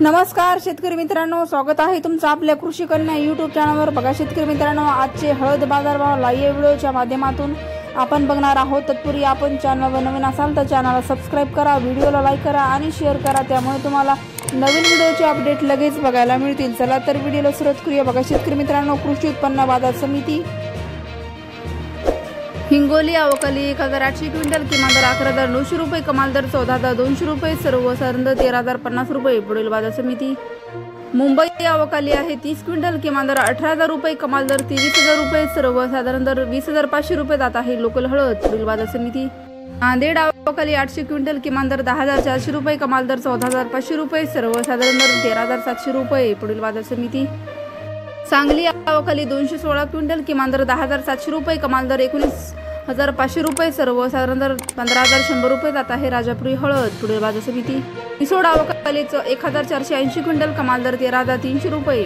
नमस्कार शेतकरी मित्रांनो, स्वागत आहे तुमचं आपल्या कृषी कन्या यूट्यूब चॅनलवर। बघा शेतकरी मित्रांनो, आजचे हळद बाजारभाव लाईव्ह व्हिडिओच्या माध्यमातून आपण बघणार आहोत। तत्पूर्वी आपण चॅनलवर नवीन असाल तर चॅनलला सबस्क्राइब करा, व्हिडिओला लाईक करा आणि शेअर करा, त्यामुळे तुम्हाला नवीन व्हिडिओचे अपडेट लगेच बघायला मिळतील। चला तर व्हिडिओला सुरुवात करूया। बघा शेतकरी मित्रांनो, कृषी उत्पन्न बाजार समिती हिंगोली अवकाली 1800 क्विंटल, किमान दर 11,900 रुपये, कमाल दर 14,200 रुपये, सर्वसाधारण दर 13,050 रुपये। पुढील बाजार समिती मुंबई अवकाली आहे 30 क्विंटल, किमान दर 18,000 रुपये, कमाल दर 23,000 रुपये, सर्वसाधारण दर 20,500 रुपये जात आहे लोकल हळद। पुढील बाजार समिती नांदेड अवकाली 800 क्विंटल, किमान दर 10,400 रुपये, कमाल दर 14,500 रुपये, सर्वसाधारण दर 13,700 रुपये। पुढील बाजार समिती सांगली अवकाली 216 क्विंटल, किमान दर 10,700 रुपये, कमाल दर 19,500 रुपये, सर्वसाधारण दर 15,100 रुपये जात आहे राजापुरी हळद। पुढील बाजार समिती रिसोड अवकाली 1,480 क्विंटल, कमाल दर 13,300 रुपये,